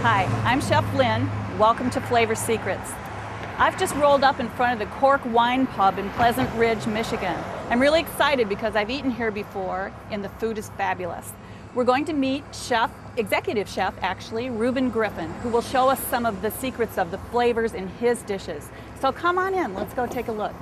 Hi, I'm Chef Lynn. Welcome to Flavor Secrets. I've just rolled up in front of the Cork Wine Pub in Pleasant Ridge, Michigan. I'm really excited because I've eaten here before and the food is fabulous. We're going to meet executive chef actually, Ruben Griffin, who will show us some of the secrets of the flavors in his dishes. So come on in, let's go take a look.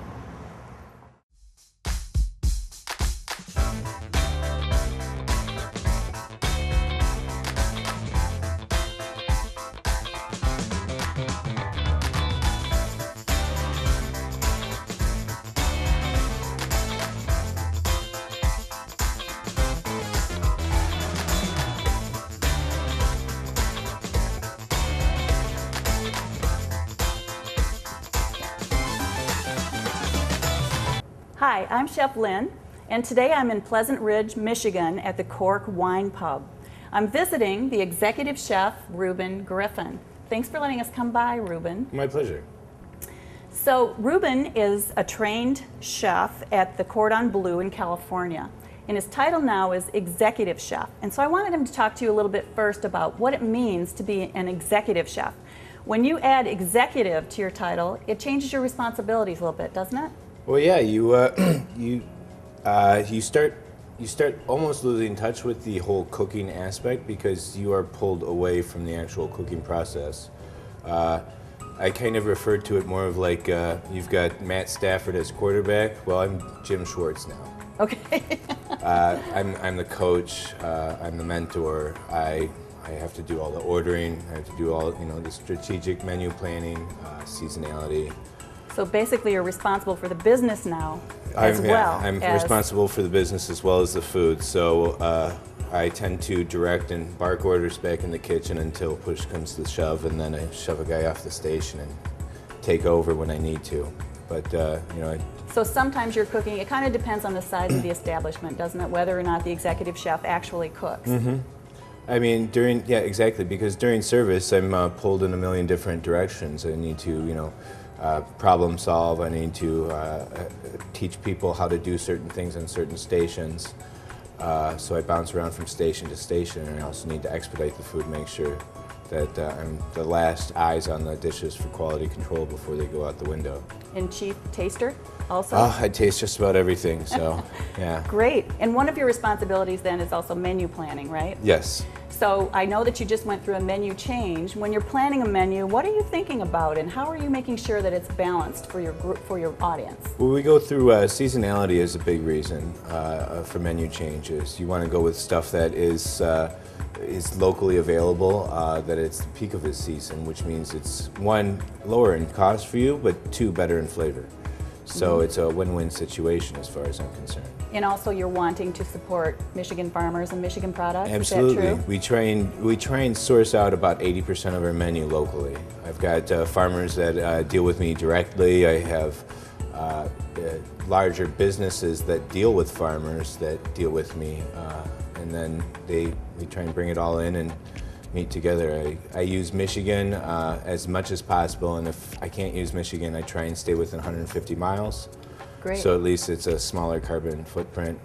Hi, I'm Chef Lynn, and today I'm in Pleasant Ridge, Michigan at the Cork Wine Pub. I'm visiting the executive chef, Ruben Griffin. Thanks for letting us come by, Ruben. My pleasure. So Ruben is a trained chef at the Cordon Bleu in California, and his title now is executive chef. And so I wanted him to talk to you a little bit first about what it means to be an executive chef. When you add executive to your title, it changes your responsibilities a little bit, doesn't it? Well, yeah, you start almost losing touch with the whole cooking aspect because you are pulled away from the actual cooking process. I kind of refer to it more of like you've got Matt Stafford as quarterback. Well, I'm Jim Schwartz now. Okay. I'm the coach. I'm the mentor. I have to do all the ordering. I have to do all the strategic menu planning, seasonality. So basically you're responsible for the business now as well. I'm responsible for the business as well as the food. So I tend to direct and bark orders back in the kitchen until push comes to shove, and then I shove a guy off the station and take over when I need to. But So sometimes you're cooking, it kind of depends on the size of the establishment, doesn't it? Whether or not the executive chef actually cooks. Mm-hmm. I mean, exactly, because during service I'm pulled in a million different directions. I need to, problem solve. I need to teach people how to do certain things on certain stations. So I bounce around from station to station, and I also need to expedite the food, make sure that I'm the last eyes on the dishes for quality control before they go out the window. And chief taster also? Oh, I taste just about everything, so yeah. Great. And one of your responsibilities then is also menu planning, right? Yes. So I know that you just went through a menu change. When you're planning a menu, what are you thinking about, and how are you making sure that it's balanced for your group, for your audience? Well, we go through seasonality is a big reason for menu changes. You want to go with stuff that is locally available, that it's the peak of its season, which means it's one, lower in cost for you, but two, better in flavor. So it's a win-win situation as far as I'm concerned. And also you're wanting to support Michigan farmers and Michigan products. Absolutely. Is that true? We try and source out about 80% of our menu locally. I've got farmers that deal with me directly. I have larger businesses that deal with farmers that deal with me, and then we try and bring it all in and meet together. I use Michigan as much as possible, and if I can't use Michigan, I try and stay within 150 miles. Great. So at least it's a smaller carbon footprint.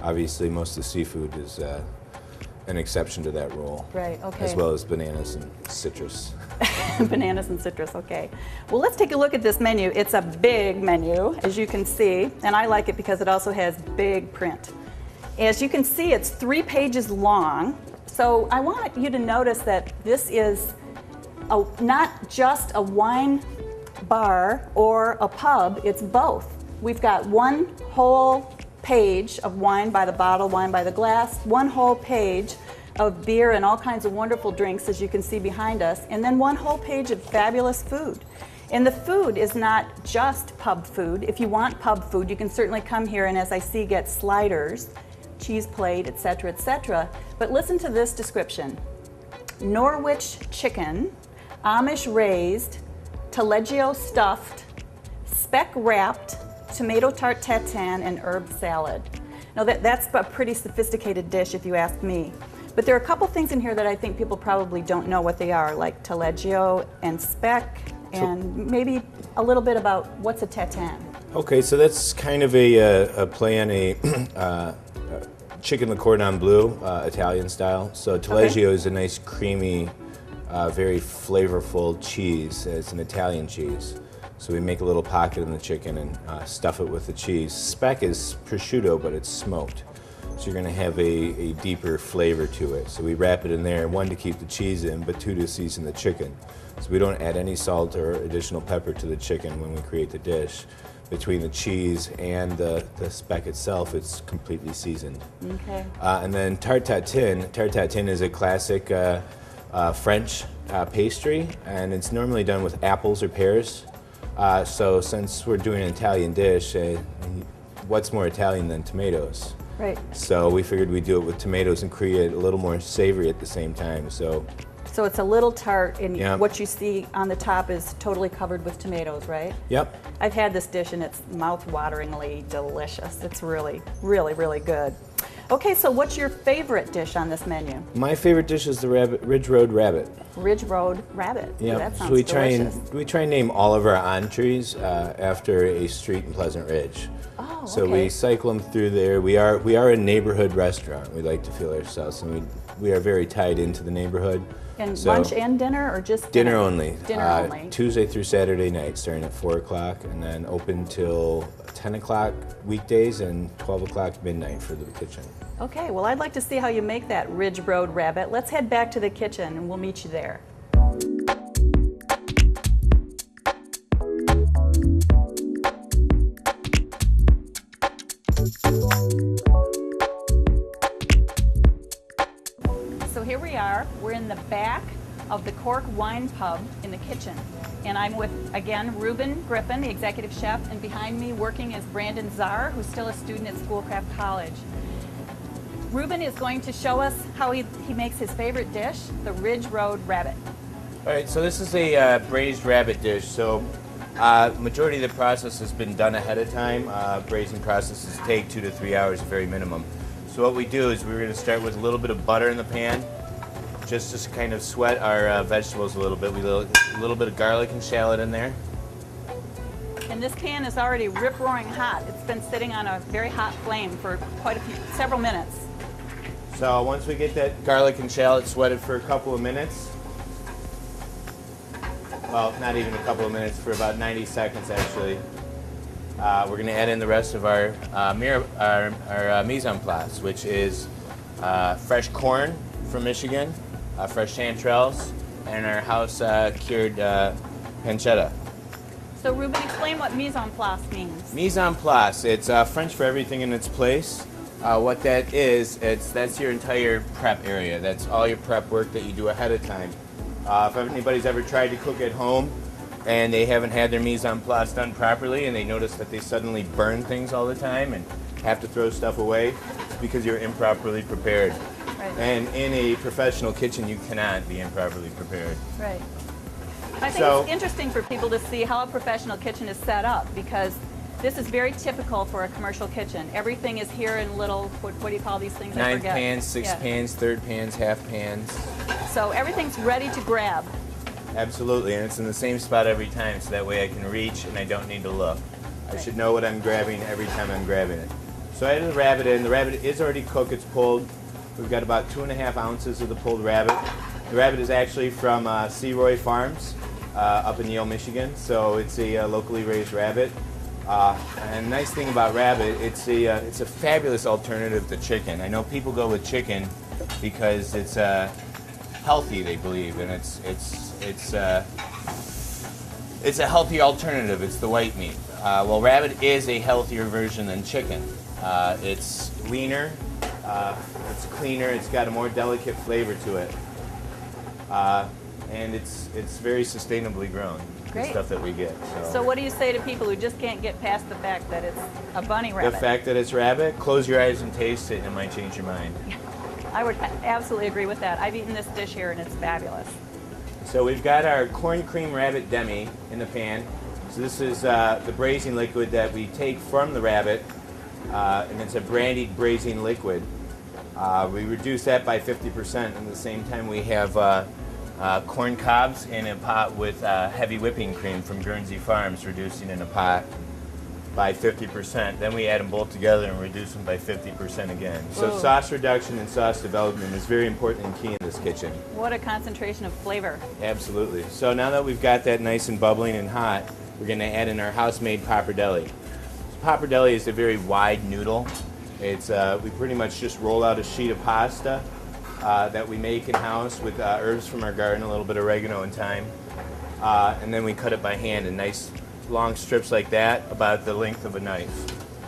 Obviously, most of the seafood is an exception to that rule. Right, okay. As well as bananas and citrus. Bananas and citrus, okay. Well, let's take a look at this menu. It's a big menu, as you can see, and I like it because it also has big print. As you can see, it's 3 pages long. So I want you to notice that this is not just a wine bar or a pub, it's both. We've got one whole page of wine by the bottle, wine by the glass, one whole page of beer and all kinds of wonderful drinks, as you can see behind us, and then one whole page of fabulous food. And the food is not just pub food. If you want pub food, you can certainly come here and, as I see, get sliders, cheese plate, etc., etc. But listen to this description. Norwich chicken, Amish raised, taleggio stuffed, speck wrapped, tomato tart tatin, and herb salad. Now that's a pretty sophisticated dish if you ask me. But there are a couple things in here that I think people probably don't know what they are, like taleggio and speck, and maybe a little bit about what's a tatin. Okay, so that's kind of a play on a chicken the cordon bleu, Italian style. So taleggio is a nice creamy very flavorful cheese. It's an Italian cheese. So we make a little pocket in the chicken and stuff it with the cheese. Speck is prosciutto, but it's smoked. So you're going to have a deeper flavor to it. So we wrap it in there, one, to keep the cheese in, but two, to season the chicken. So we don't add any salt or additional pepper to the chicken when we create the dish. Between the cheese and the speck itself, it's completely seasoned. Okay. And then tarte tatin. Tarte tatin is a classic French pastry, and it's normally done with apples or pears. So since we're doing an Italian dish, what's more Italian than tomatoes? Right. So we figured we'd do it with tomatoes and create a little more savory at the same time. So it's a little tart, and Yep. what you see on the top is totally covered with tomatoes, right? Yep. I've had this dish, and it's mouth-wateringly delicious. It's really, really, really good. Okay, so what's your favorite dish on this menu? My favorite dish is the Ridge Road Rabbit. Ridge Road Rabbit. Yeah, That sounds so we delicious. try and name all of our entrees after a street in Pleasant Ridge. Oh, So okay. we cycle them through there. We are a neighborhood restaurant. We like to feel ourselves, and we are very tied into the neighborhood. And So lunch and dinner, or just dinner only. Dinner only. Tuesday through Saturday night, starting at 4 o'clock, and then open till 10 o'clock weekdays and 12 o'clock midnight for the kitchen. Okay, well, I'd like to see how you make that Ridge Road Rabbit. Let's head back to the kitchen, and we'll meet you there. So here we are. We're in the back of the Cork Wine Pub in the kitchen. And I'm with, again, Ruben Griffin, the executive chef, and behind me working is Brandon Czar, who's still a student at Schoolcraft College. Ruben is going to show us how he makes his favorite dish, the Ridge Road Rabbit. All right, so this is a braised rabbit dish. So majority of the process has been done ahead of time. Braising processes take 2 to 3 hours, very minimum. So what we do is we're going to start with a little bit of butter in the pan, just to kind of sweat our vegetables a little bit. We do a little bit of garlic and shallot in there. And this pan is already rip-roaring hot. It's been sitting on a very hot flame for several minutes. So once we get that garlic and shallot sweated for a couple of minutes, well, not even a couple of minutes, for about 90 seconds actually, we're going to add in the rest of our mise en place, which is fresh corn from Michigan, fresh chanterelles, and our house cured pancetta. So Ruben, explain what mise en place means. Mise en place, it's French for everything in its place. What that is, that's your entire prep area. That's all your prep work that you do ahead of time. If anybody's ever tried to cook at home and they haven't had their mise en place done properly and they notice that they suddenly burn things all the time and have to throw stuff away, it's because you're improperly prepared. Right. And in a professional kitchen, you cannot be improperly prepared. Right. I think So- it's interesting for people to see how a professional kitchen is set up, because this is very typical for a commercial kitchen. Everything is here in little, what do you call these things? I 9 forget. pans, 6 Yeah. pans, third pans, half pans. So everything's ready to grab. Absolutely, and it's in the same spot every time, so that way I can reach and I don't need to look. I should know what I'm grabbing every time I'm grabbing it. So I added the rabbit in. The rabbit is already cooked, it's pulled. We've got about 2.5 ounces of the pulled rabbit. The rabbit is actually from Searoy Farms up in Yale, Michigan, so it's a locally raised rabbit. And the nice thing about rabbit, it's a fabulous alternative to chicken. I know people go with chicken because it's healthy, they believe, and it's a healthy alternative. It's the white meat. Well, rabbit is a healthier version than chicken. It's leaner, it's cleaner, it's got a more delicate flavor to it, and it's very sustainably grown. Great. The stuff that we get. So what do you say to people who just can't get past the fact that it's a bunny rabbit? The fact that it's rabbit, close your eyes and taste it, and it might change your mind. I would absolutely agree with that. I've eaten this dish here, and it's fabulous. So we've got our corn cream rabbit demi in the pan. So this is the braising liquid that we take from the rabbit, and it's a brandied braising liquid. We reduce that by 50%, and at the same time we have corn cobs in a pot with heavy whipping cream from Guernsey Farms, reducing in a pot. by 50%. Then we add them both together and reduce them by 50% again. So Whoa. sauce reduction and sauce development is very important and key in this kitchen. What a concentration of flavor. Absolutely. So now that we've got that nice and bubbling and hot, we're going to add in our house-made pappardelle. Pappardelle is a very wide noodle. It's we pretty much just roll out a sheet of pasta that we make in-house with herbs from our garden, a little bit of oregano and thyme, and then we cut it by hand in nice long strips like that, about the length of a knife.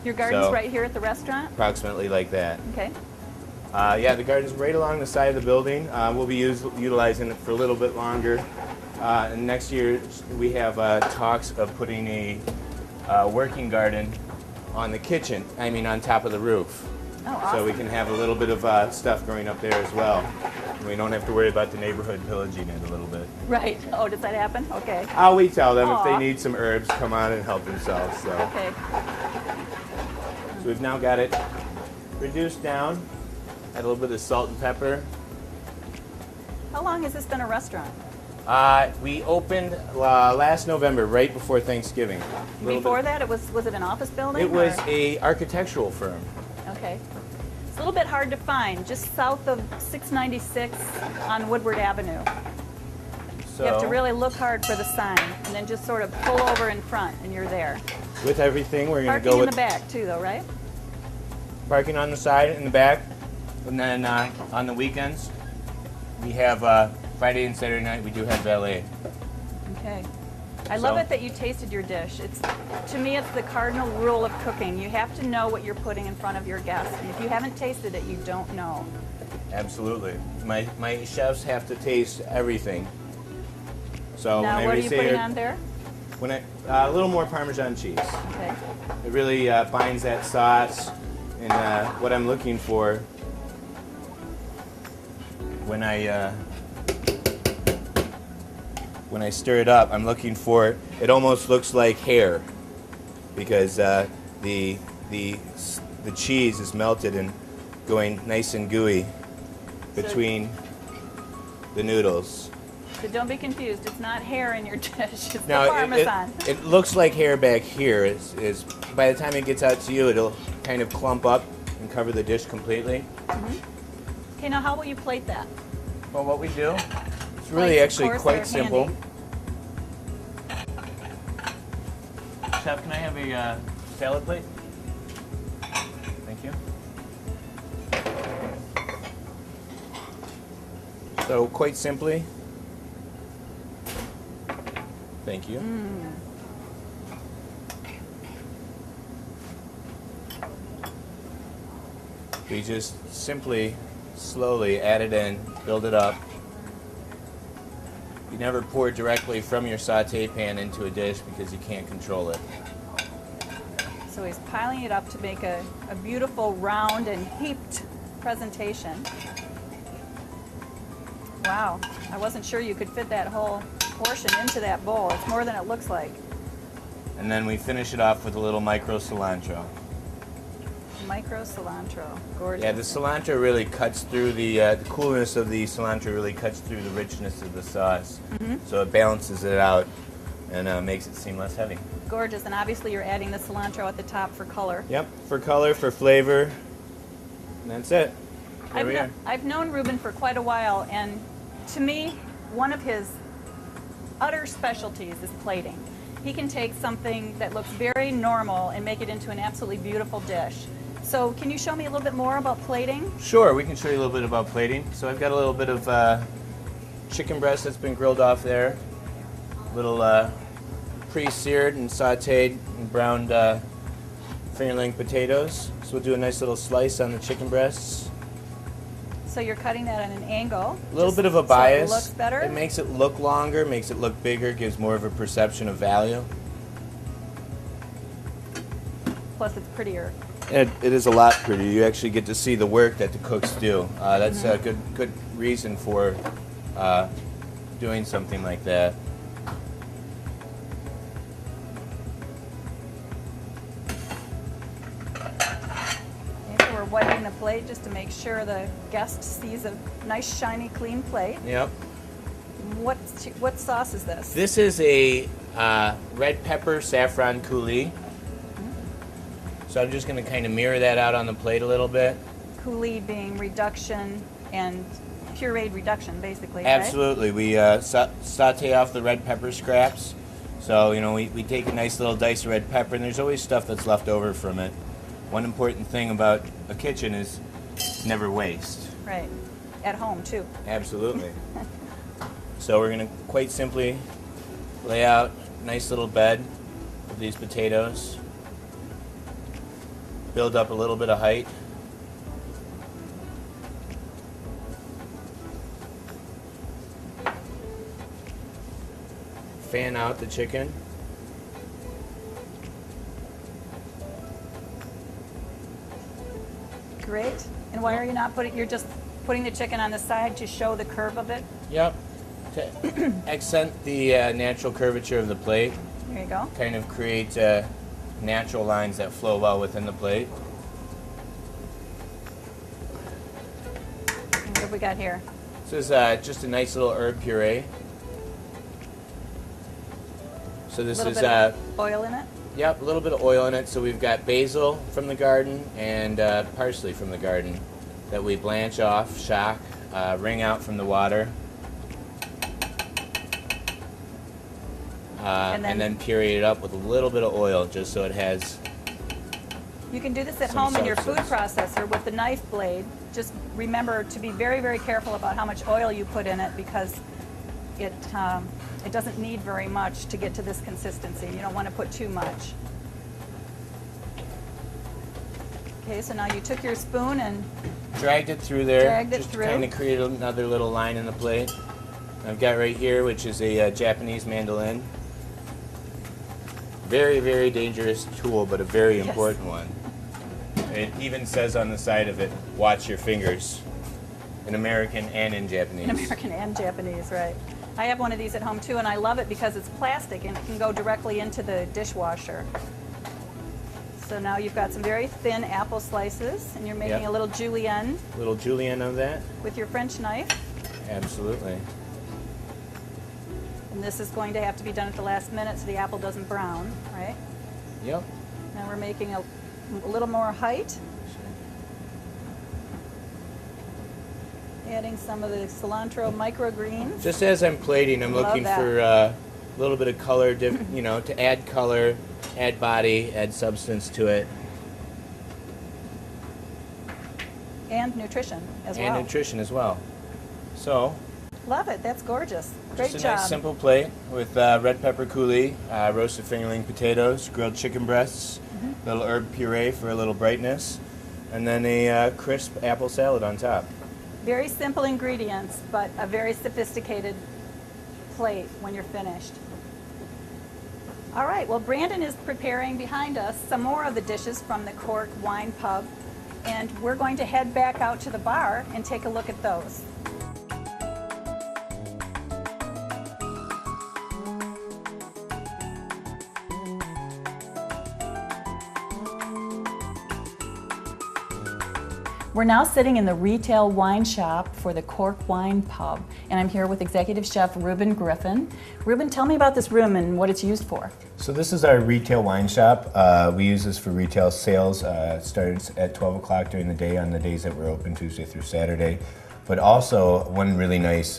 Your garden's So- right here at the restaurant? Approximately like that. Okay. Yeah, the garden's right along the side of the building. We'll be utilizing it for a little bit longer. And next year we have talks of putting a working garden on the kitchen, on top of the roof. Oh, awesome. So we can have a little bit of stuff growing up there as well. We don't have to worry about the neighborhood pillaging it a little bit. Right. Oh, does that happen? Okay. We tell them if Aw. they need some herbs, come on and help themselves. So, Okay. so we've now got it reduced down. Add a little bit of salt and pepper. How long has this been a restaurant? We opened last November, right before Thanksgiving. A little Before bit- that, was it an office building? It was or- a architectural firm. Okay. It's a little bit hard to find, just south of 696 on Woodward Avenue. So You have to really look hard for the sign, and then just sort of pull over in front, and you're there. with everything, we're going to Parking go in with the back, too, though, right? parking on the side in the back, and then on the weekends we have Friday and Saturday night we do have valet. Okay. I love So- it that you tasted your dish. To me, it's the cardinal rule of cooking. You have to know what you're putting in front of your guests, and if you haven't tasted it, you don't know. Absolutely, my chefs have to taste everything. So Now, when what I are you say putting it- on there? a little more Parmesan cheese. Okay. It really binds that sauce, and what I'm looking for when I stir it up, I'm looking for, it almost looks like hair, because the cheese is melted and going nice and gooey between the noodles. So don't be confused. It's not hair in your dish. It's Now, the Parmesan. it looks like hair back here. Is by the time it gets out to you, it'll kind of clump up and cover the dish completely. Okay, now how will you plate that? Well, what we do, it's really Plates, of actually course, quite are simple. handy. Chef, can I have a salad plate? Thank you. So quite simply, thank you. We just simply, slowly add it in, build it up. You never pour directly from your saute pan into a dish because you can't control it. So he's piling it up to make a beautiful round and heaped presentation. Wow, I wasn't sure you could fit that whole portion into that bowl. It's more than it looks like. And then we finish it off with a little micro cilantro. Micro cilantro, gorgeous. Yeah, the cilantro really cuts through the coolness of the cilantro really cuts through the richness of the sauce. So it balances it out and makes it seem less heavy. Gorgeous, and obviously you're adding the cilantro at the top for color. Yep, for color, for flavor, and that's it. There we are. I've known Ruben for quite a while, and to me, one of his utter specialties is plating. He can take something that looks very normal and make it into an absolutely beautiful dish. So can you show me a little bit more about plating? Sure, we can show you a little bit about plating. So I've got a little bit of chicken breast that's been grilled off there, a little pre-seared and sautéed and browned fingerling potatoes. So we'll do a nice little slice on the chicken breasts. So you're cutting that at an angle. A little just bit of a so bias. it looks better. It makes it look longer, makes it look bigger, gives more of a perception of value. Plus it's prettier. It is a lot prettier. You actually get to see the work that the cooks do. That's a good reason for doing something like that. Okay, so we're wiping the plate just to make sure the guest sees a nice, shiny, clean plate. Yep. What sauce is this? This is a red pepper saffron coulis. So I'm just going to kind of mirror that out on the plate a little bit. Coulis being reduction and pureed reduction, basically, Absolutely. We saute off the red pepper scraps. So, you know, we take a nice little dice of red pepper, and there's always stuff that's left over from it. One important thing about a kitchen is never waste. Right. At home, too. Absolutely. So we're going to quite simply lay out a nice little bed of these potatoes. Build up a little bit of height. Fan out the chicken. Great. And why are you not you're just putting the chicken on the side to show the curve of it? Yep. To accent the natural curvature of the plate. There you go. Kind of create natural lines that flow well within the plate. And what have we got here? This is just a nice little herb puree. So this A little is bit of oil in it? Yep, a little bit of oil in it. So we've got basil from the garden and parsley from the garden that we blanch off, shock, wring out from the water, and then puree it up with a little bit of oil just so it has. You can do this at some home in your food substance. processor with the knife blade. Just remember to be very, very careful about how much oil you put in it because it doesn't need very much to get to this consistency. You don't want to put too much. Okay, so now you took your spoon and Dragged it through there, Dragged it just through. to kind of create another little line in the plate. I've got right here, which is a Japanese mandolin. Very, very dangerous tool, but a very Yes. important one. It even says on the side of it, watch your fingers, in American and in Japanese. in American and Japanese, right? I have one of these at home too, and I love it because it's plastic and it can go directly into the dishwasher. So now you've got some very thin apple slices, and you're making Yep. a little julienne Little julienne of that. with your French knife. Absolutely. And this is going to have to be done at the last minute so the apple doesn't brown, right? Yep. Now we're making a little more height. Adding some of the cilantro microgreens. Just as I'm plating, I'm Love looking that. for a little bit of color, you know, to add color, add body, add substance to it, And nutrition as well. and nutrition as well. So, Love it. That's gorgeous. Great just a job. nice simple plate with red pepper coulis, roasted fingerling potatoes, grilled chicken breasts, little herb puree for a little brightness, and then a crisp apple salad on top. Very simple ingredients, but a very sophisticated plate when you're finished. All right, well, Brandon is preparing behind us some more of the dishes from the Cork Wine Pub, and we're going to head back out to the bar and take a look at those. We're now sitting in the retail wine shop for the Cork Wine Pub, and I'm here with Executive Chef Ruben Griffin. Ruben, tell me about this room and what it's used for. So this is our retail wine shop. We use this for retail sales. It starts at 12 o'clock during the day on the days that we're open, Tuesday through Saturday. But also, one really nice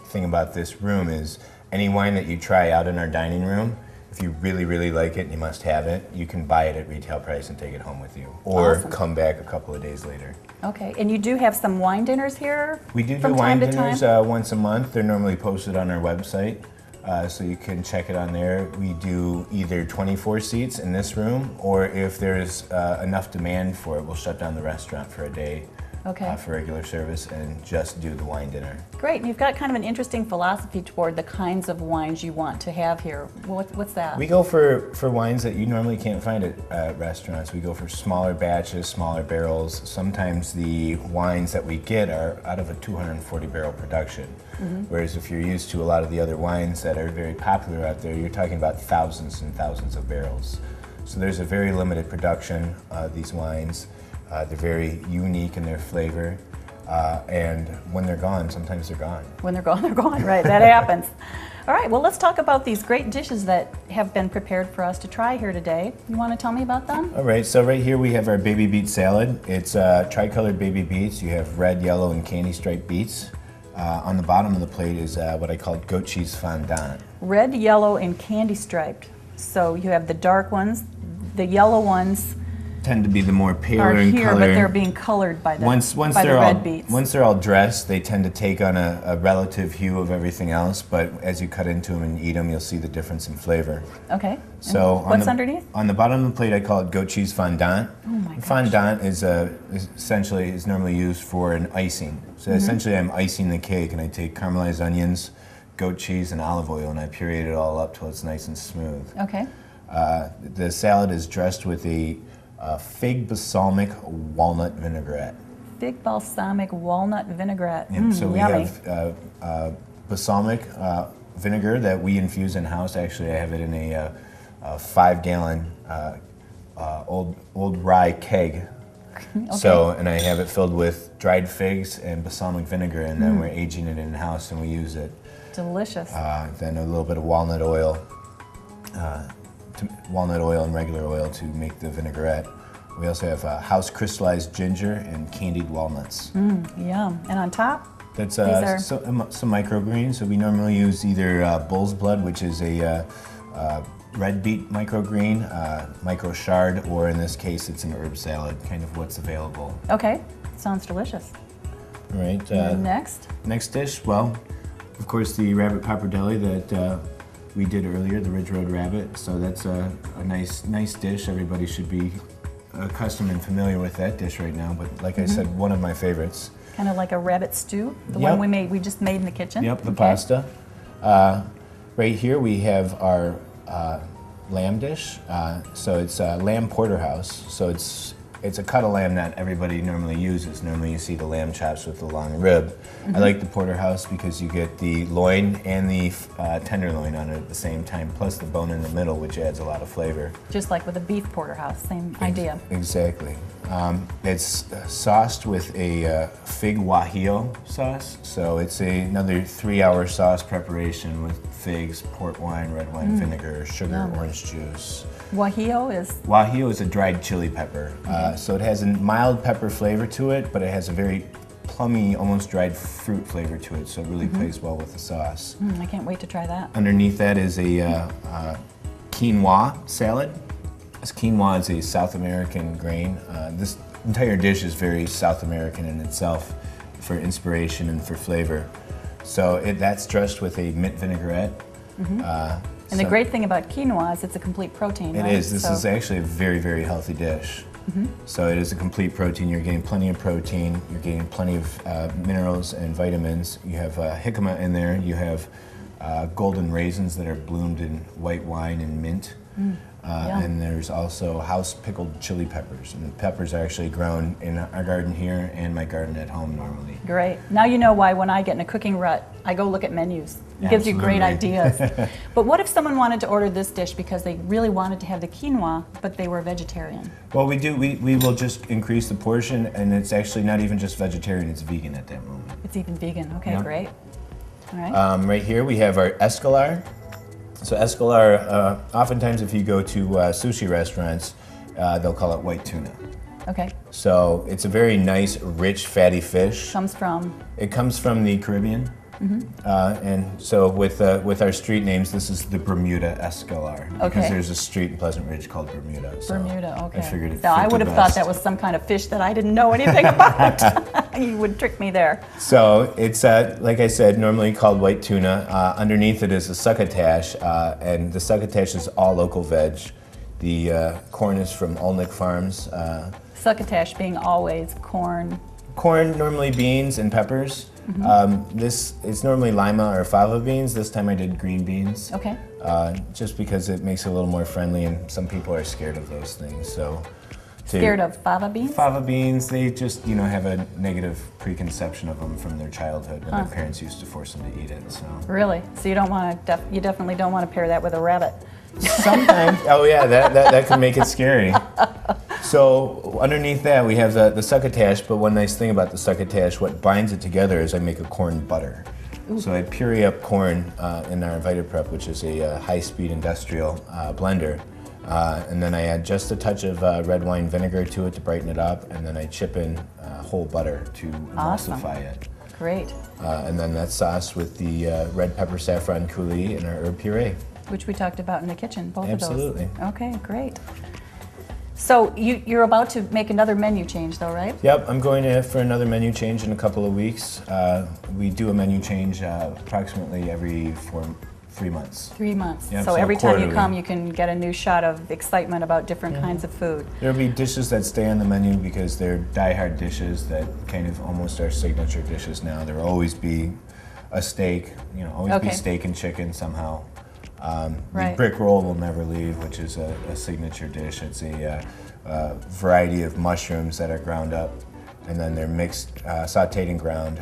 thing about this room is any wine that you try out in our dining room, if you really, really like it and you must have it, you can buy it at retail price and take it home with you. Or Awesome. come back a couple of days later. Okay, and you do have some wine dinners here? We do from wine time to dinners time? once a month. They're normally posted on our website, so you can check it on there. We do either 24 seats in this room, or if there's enough demand for it, we'll shut down the restaurant for a day Okay. for regular service and just do the wine dinner. Great, and you've got kind of an interesting philosophy toward the kinds of wines you want to have here. What's that? We go for wines that you normally can't find at restaurants. We go for smaller batches, smaller barrels. Sometimes the wines that we get are out of a 240 barrel production. Whereas if you're used to a lot of the other wines that are very popular out there, you're talking about thousands and thousands of barrels. So there's a very limited production of these wines. They're very unique in their flavor. And when they're gone, sometimes they're gone. When they're gone, right? That happens. All right, well, let's talk about these great dishes that have been prepared for us to try here today. You want to tell me about them? All right, so right here we have our baby beet salad. It's tricolored baby beets. You have red, yellow, and candy striped beets. On the bottom of the plate is what I call goat cheese fondant. Red, yellow, and candy striped. So you have the dark ones, the yellow ones Tend to be the more paler are in here, color. but they're being colored by the, Once by they're the all red beets. once they're all dressed, they tend to take on a relative hue of everything else. But as you cut into them and eat them, you'll see the difference in flavor. Okay. So and what's underneath? On the bottom of the plate, I call it goat cheese fondant. Oh my gosh. Fondant is essentially is normally used for an icing. So essentially, I'm icing the cake, and I take caramelized onions, goat cheese, and olive oil, and I puree it all up till it's nice and smooth. Okay. The salad is dressed with a fig balsamic walnut vinaigrette. Fig balsamic walnut vinaigrette. And so we yummy. have balsamic vinegar that we infuse in house. Actually, I have it in a 5-gallon old rye keg. Okay. So, and I have it filled with dried figs and balsamic vinegar, and then we're aging it in house, and we use it. Delicious. Then a little bit of walnut oil. Walnut oil and regular oil to make the vinaigrette. We also have house crystallized ginger and candied walnuts. Yum. And on top? That's These are- some microgreens. So we normally use either bull's blood, which is a red beet microgreen, micro shard, or in this case, it's an herb salad, kind of what's available. Okay. Sounds delicious. All right. And next? Next dish, well, of course, the rabbit pappardelle that we did earlier, the Ridge Road rabbit. So that's a nice dish. Everybody should be accustomed and familiar with that dish right now. But like I said, one of my favorites. Kind of like a rabbit stew, the Yep. one we just made in the kitchen. Yep, the Okay. pasta. Right here we have our lamb dish. So it's lamb porterhouse. So it's a cut of lamb that everybody normally uses. Normally you see the lamb chops with the long rib. I like the porterhouse because you get the loin and the tenderloin on it at the same time, plus the bone in the middle, which adds a lot of flavor. Just like with a beef porterhouse, same idea. Exactly. It's sauced with a fig guajillo sauce. So it's another 3-hour sauce preparation with figs, port wine, red wine vinegar, sugar, Yum. orange juice. Guajillo is Guajillo is a dried chili pepper. So it has a mild pepper flavor to it, but it has a very plummy, almost dried fruit flavor to it. So it really plays well with the sauce. I can't wait to try that. Underneath that is a quinoa salad. This quinoa is a South American grain. This entire dish is very South American in itself for inspiration and for flavor. So that's dressed with a mint vinaigrette. And the great thing about quinoa is it's a complete protein, It right? is. This is actually a very, very healthy dish. So it is a complete protein. You're getting plenty of protein. You're getting plenty of minerals and vitamins. You have jicama in there. You have golden raisins that are bloomed in white wine and mint. And there's also house pickled chili peppers. And the peppers are actually grown in our garden here and my garden at home normally. Great. Now you know why when I get in a cooking rut, I go look at menus. It gives you great ideas. But what if someone wanted to order this dish because they really wanted to have the quinoa, but they were vegetarian? Well, we will just increase the portion, and it's actually not even just vegetarian, it's vegan at that moment. It's even vegan. Okay, Yeah. great. All right. Right here we have our escolar. So escolar, oftentimes if you go to sushi restaurants, they'll call it white tuna. Okay. So it's a very nice, rich, fatty fish. Comes from? It comes from the Caribbean. And so with our street names, this is the Bermuda escolar. Because Okay. there's a street in Pleasant Ridge called Bermuda. So Bermuda, okay. I figured it Now, I fit would the have thought best. that was some kind of fish that I didn't know anything about. You would trick me there. So it's, like I said, normally called white tuna. Underneath it is a succotash, and the succotash is all local veg. The corn is from Olnick Farms. Succotash being always corn. Corn, normally beans and peppers. This is normally lima or fava beans. This time I did green beans. Okay. Just because it makes it a little more friendly, and some people are scared of those things. So, Scared of fava beans? fava beans, they just have a negative preconception of them from their childhood when their parents used to force them to eat it. So Really? So you don't want to? You definitely don't want to pair that with a rabbit. sometimes, oh yeah, that can make it scary. So underneath that we have the succotash. But one nice thing about the succotash, what binds it together is I make a corn butter. So I puree up corn in our Vita Prep, which is a high-speed industrial blender. And then I add just a touch of red wine vinegar to it to brighten it up, and then I chip in whole butter to emulsify it. Great. And then that's sauced with the red pepper saffron coulis and our herb puree. Which we talked about in the kitchen, both Absolutely. of those. Okay, great. So you're about to make another menu change though, right? Yep, I'm going for another menu change in a couple of weeks. We do a menu change approximately every 3 months. 3 months. Yep, so every time you quarterly. come, you can get a new shot of excitement about different kinds of food. There'll be dishes that stay on the menu because they're die-hard dishes that kind of almost are signature dishes now. There will always be a steak, always be steak and chicken somehow. The brick roll will never leave, which is a signature dish. It's a variety of mushrooms that are ground up, and then they're mixed, sauteed and ground.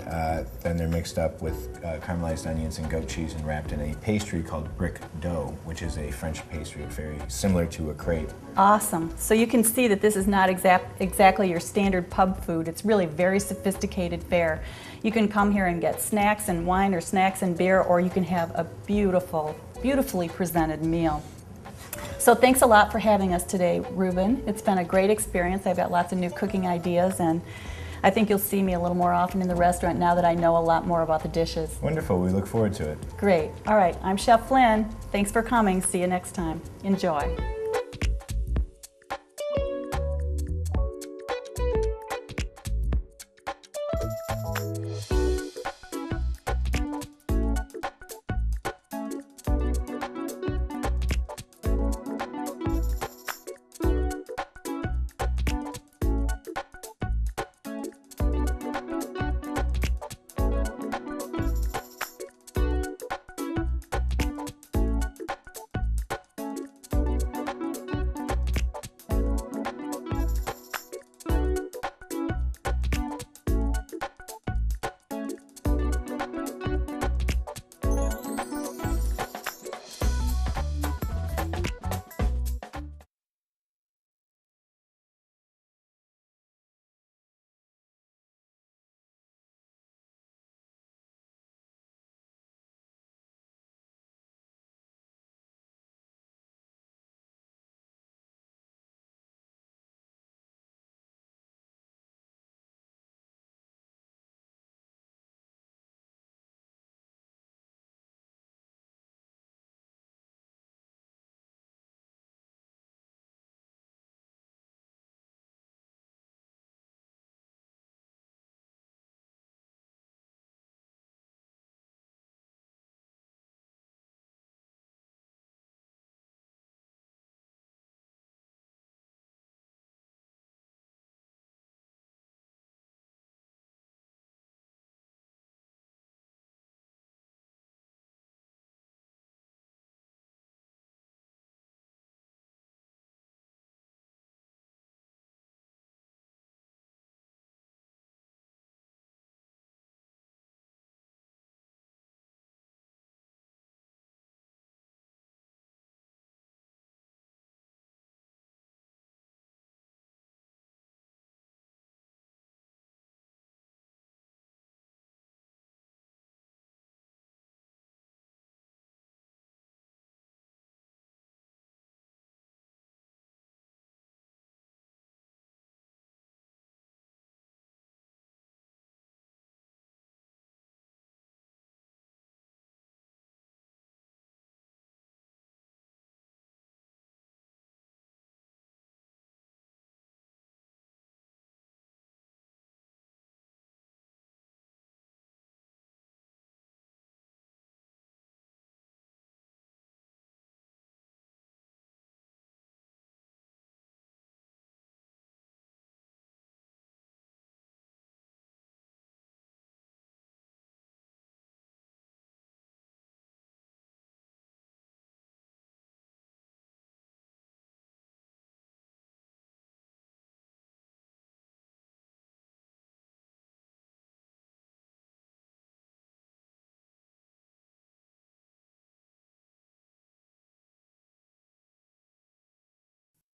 Then they're mixed up with caramelized onions and goat cheese and wrapped in a pastry called brick dough, which is a French pastry very similar to a crepe. Awesome. So you can see that this is not exactly your standard pub food. It's really very sophisticated fare. You can come here and get snacks and wine or snacks and beer, or you can have a beautifully presented meal. So thanks a lot for having us today, Ruben. It's been a great experience. I've got lots of new cooking ideas, and I think you'll see me a little more often in the restaurant now that I know a lot more about the dishes. Wonderful. We look forward to it. Great. All right. I'm Chef Lynn. Thanks for coming. See you next time. Enjoy.